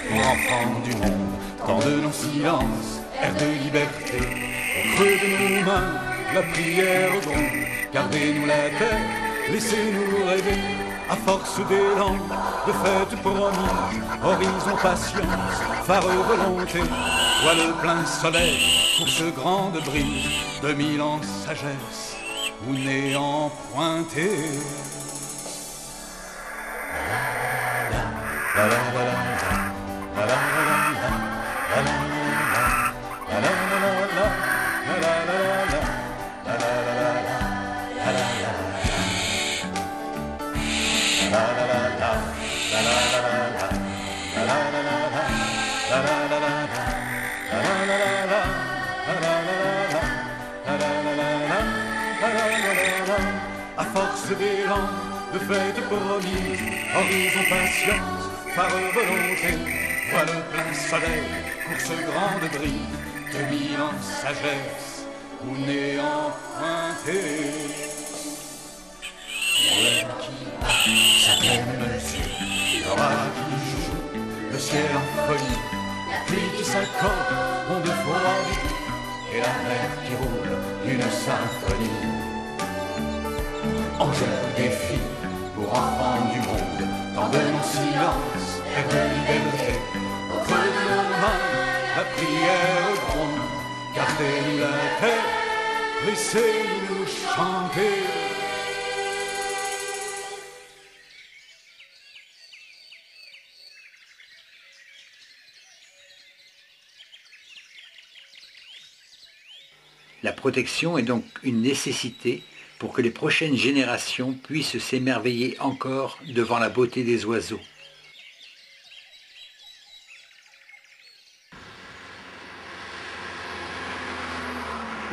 pour enfants du monde, tant de non-silence, air de liberté. Au creux de nos mains, la prière gronde. Gardez-nous la terre, laissez-nous rêver. À force d'élan, de fêtes promises, horizon patience, phare volonté. Voile plein soleil pour ce grande brise, 2000 ans sagesse ou néant pointé. À force d'élan, de fêtes promises, horizon patience, phare volonté, voile plein soleil pour ce grande brise, 2000 ans sagesse ou néant pointé. L'air qui bat, sa pleine mesure, l'orage qui joue, le ciel en folie, la pluie qui s'accorde, on de froid et la mer qui roule, une symphonie. Enjeu défi pour enfants du monde, tant de non-silence, air de liberté. Au creux de nos mains, la prière gronde. Gardez-nous la terre, laissez-nous chanter. La protection est donc une nécessité pour que les prochaines générations puissent s'émerveiller encore devant la beauté des oiseaux.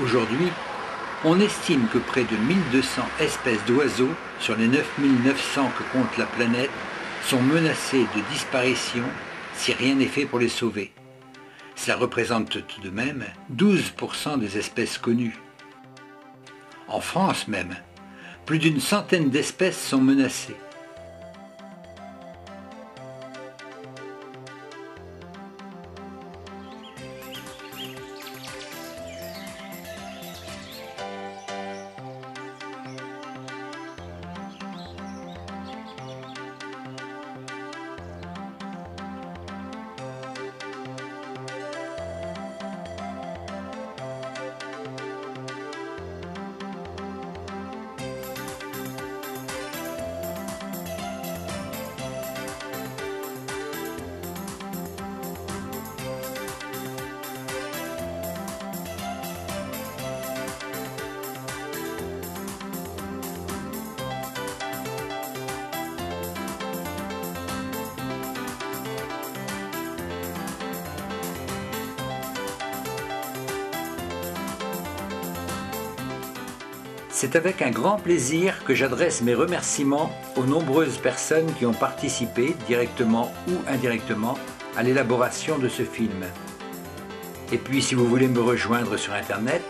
Aujourd'hui, on estime que près de 1200 espèces d'oiseaux sur les 9900 que compte la planète sont menacées de disparition si rien n'est fait pour les sauver. Cela représente tout de même 12% des espèces connues. En France même, plus d'une centaine d'espèces sont menacées. C'est avec un grand plaisir que j'adresse mes remerciements aux nombreuses personnes qui ont participé, directement ou indirectement, à l'élaboration de ce film. Et puis, si vous voulez me rejoindre sur Internet,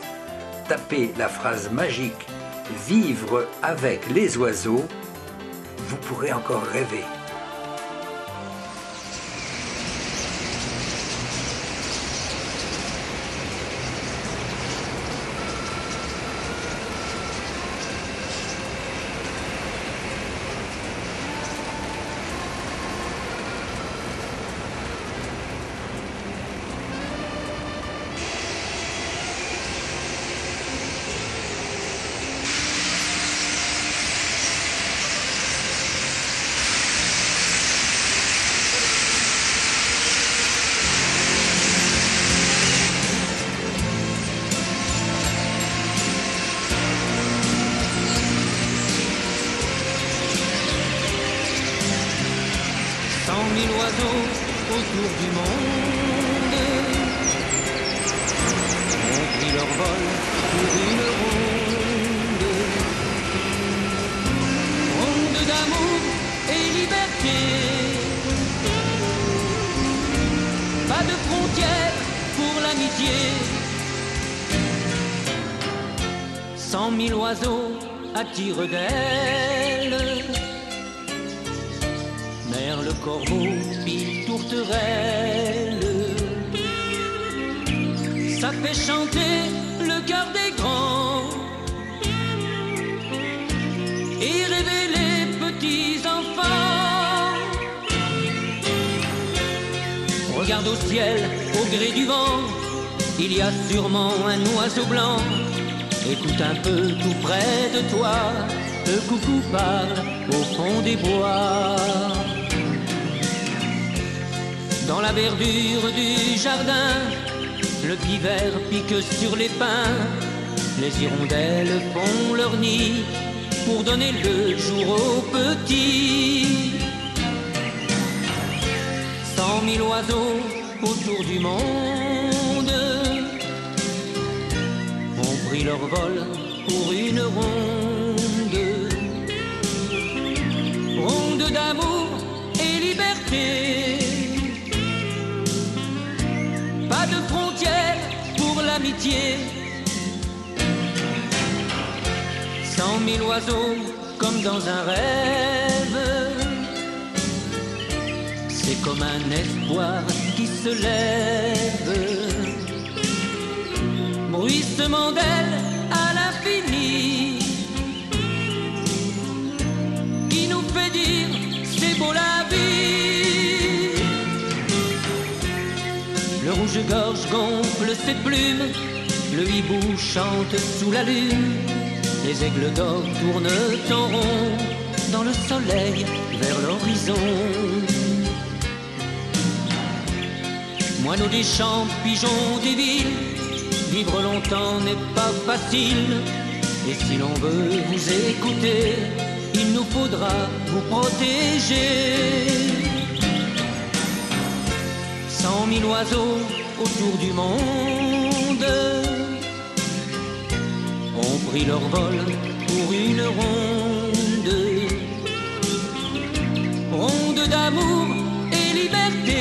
tapez la phrase magique « Vivre avec les oiseaux », vous pourrez encore rêver. oiseaux autour du monde ont pris leur vol pour une ronde. Ronde d'amour et liberté. Pas de frontières pour l'amitié. 100 000 oiseaux attirent d'elle. Merle, corbeau, pie, tourterelle. Ça fait chanter le cœur des grands et rêver les petits enfants. Regarde au ciel, au gré du vent, il y a sûrement un oiseau blanc. Écoute un peu tout près de toi, le coucou parle au fond des bois. Dans la verdure du jardin, le pivert pique sur les pins. Les hirondelles font leur nid pour donner le jour aux petits. 100 000 oiseaux autour du monde ont pris leur vol pour une ronde. Ronde d'amour et liberté. Pas de frontières pour l'amitié. 100 000 oiseaux comme dans un rêve. C'est comme un espoir qui se lève. Bruissement d'ailes à l'infini qui nous fait dire c'est beau la vie. Le rouge-gorge gonfle ses plumes, le hibou chante sous la lune. Les aigles d'or tournent en rond dans le soleil vers l'horizon. Moineaux des champs, pigeons des villes, vivre longtemps n'est pas facile. Et si l'on veut vous écouter, il nous faudra vous protéger. 100 000 oiseaux autour du monde ont pris leur vol pour une ronde. Ronde d'amour et liberté.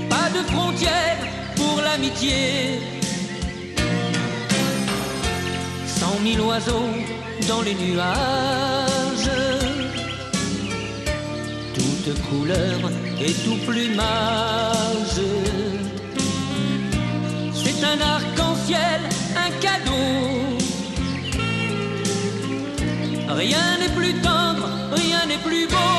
Pas de frontières pour l'amitié. 100 000 oiseaux dans les nuages, toutes couleurs et tout plumage. C'est un arc-en-ciel, un cadeau. Rien n'est plus tendre, rien n'est plus beau.